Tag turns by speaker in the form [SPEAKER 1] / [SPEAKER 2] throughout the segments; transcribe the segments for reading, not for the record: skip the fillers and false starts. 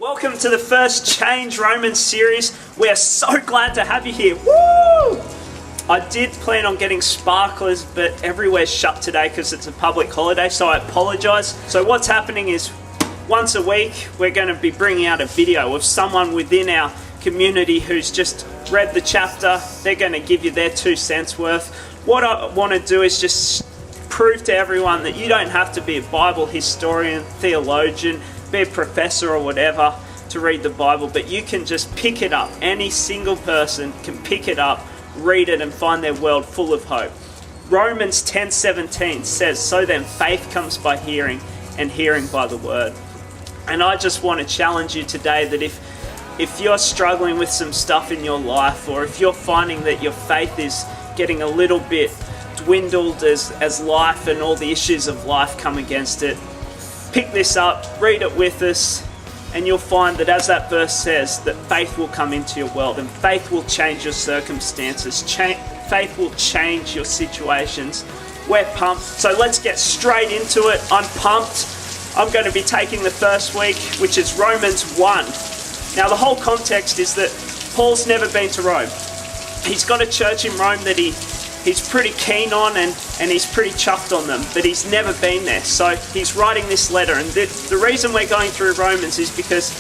[SPEAKER 1] Welcome to the first Change Romans series. We are so glad to have you here. Woo! I did plan on getting sparklers, but everywhere's shut today because it's a public holiday, so I apologise. So what's happening is once a week, we're going to be bringing out a video of someone within our community who's just read the chapter. They're going to give you their 2 cents worth. What I want to do is just prove to everyone that you don't have to be a Bible historian, theologian, be a professor or whatever to read the Bible, but you can just pick it up. Any single person can pick it up, read it, and find their world full of hope. Romans 10:17 says, "So then faith comes by hearing, and hearing by the word." And I just want to challenge you today that if you're struggling with some stuff in your life, or if you're finding that your faith is getting a little bit dwindled as life and all the issues of life come against it, pick this up, read it with us, and you'll find that, as that verse says, that faith will come into your world, and faith will change your circumstances. Faith will change your situations. We're pumped, so let's get straight into it. I'm pumped. I'm going to be taking the first week, which is Romans 1. Now, the whole context is that Paul's never been to Rome. He's got a church in Rome that he's pretty keen on, and he's pretty chuffed on them, but he's never been there. So he's writing this letter, and the reason we're going through Romans is because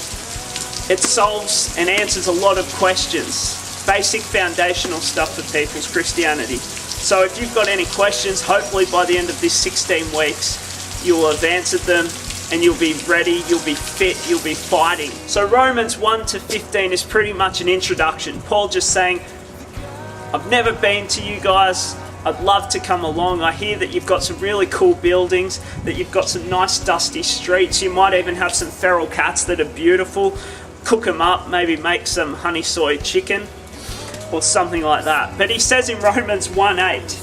[SPEAKER 1] it solves and answers a lot of questions, basic foundational stuff for people's Christianity. So if you've got any questions, hopefully by the end of this 16 weeks, you'll have answered them, and you'll be ready, you'll be fit, you'll be fighting. So Romans 1 to 15 is pretty much an introduction. Paul just saying, I've never been to you guys. I'd love to come along. I hear that you've got some really cool buildings, that you've got some nice dusty streets. You might even have some feral cats that are beautiful. Cook them up, maybe make some honey soy chicken or something like that. But he says in Romans 1:8,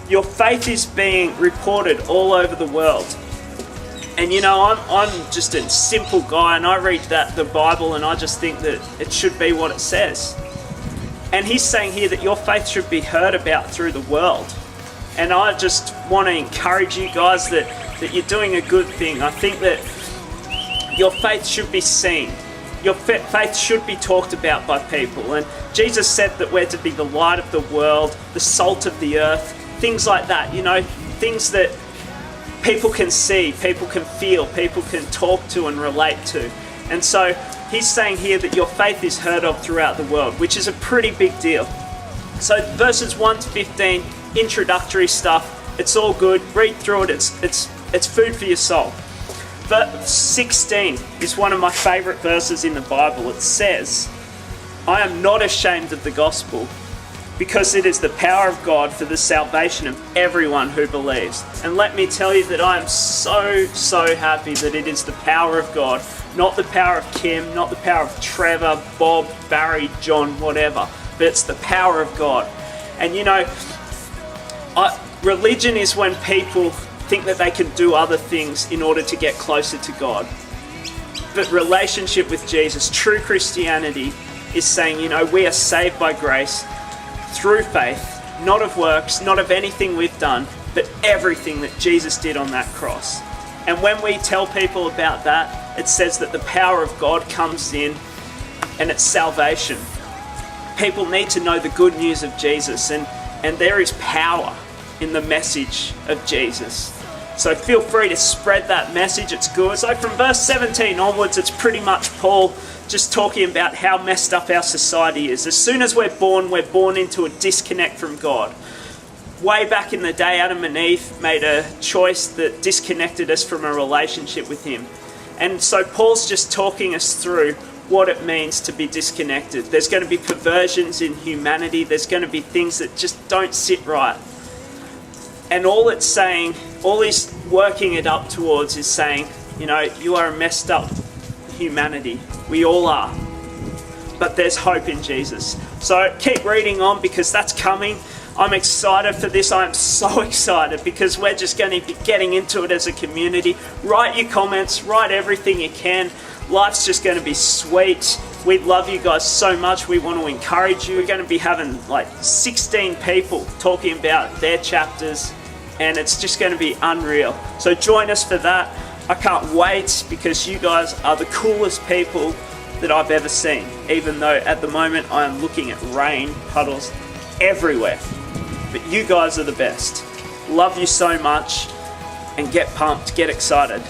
[SPEAKER 1] your faith is being reported all over the world. And you know, I'm just a simple guy, and I read the Bible, and I just think that it should be what it says. And he's saying here that your faith should be heard about through the world. And I just want to encourage you guys that you're doing a good thing. I think that your faith should be seen. Your faith should be talked about by people. And Jesus said that we're to be the light of the world, the salt of the earth, things like that, you know, things that people can see, people can feel, people can talk to and relate to. And so he's saying here that your faith is heard of throughout the world, which is a pretty big deal. So verses 1 to 15, introductory stuff, it's all good. Read through it, it's food for your soul. Verse 16 is one of my favourite verses in the Bible. It says, I am not ashamed of the gospel, because it is the power of God for the salvation of everyone who believes. And let me tell you that I am so happy that it is the power of God, not the power of Kim, not the power of Trevor, Bob, Barry, John, whatever, but it's the power of God. And you know, religion is when people think that they can do other things in order to get closer to God. But relationship with Jesus, true Christianity, is saying, you know, we are saved by grace, through faith, not of works, not of anything we've done, but everything that Jesus did on that cross. And when we tell people about that, it says that the power of God comes in, and it's salvation. People need to know the good news of Jesus, and there is power in the message of Jesus. So feel free to spread that message, it's good. So from verse 17 onwards, it's pretty much Paul just talking about how messed up our society is. As soon as we're born into a disconnect from God. Way back in the day, Adam and Eve made a choice that disconnected us from a relationship with him. And so Paul's just talking us through what it means to be disconnected. There's going to be perversions in humanity. There's going to be things that just don't sit right. And all it's saying, all he's working it up towards is saying, you know, you are a messed up humanity. We all are. But there's hope in Jesus. So keep reading on, because that's coming. I'm excited for this. I'm so excited because we're just going to be getting into it as a community. Write your comments, write everything you can. Life's just going to be sweet. We love you guys so much. We want to encourage you. We're going to be having like 16 people talking about their chapters, and it's just going to be unreal. So join us for that. I can't wait because you guys are the coolest people that I've ever seen, even though at the moment I am looking at rain puddles everywhere. But you guys are the best. Love you so much, and get pumped, get excited.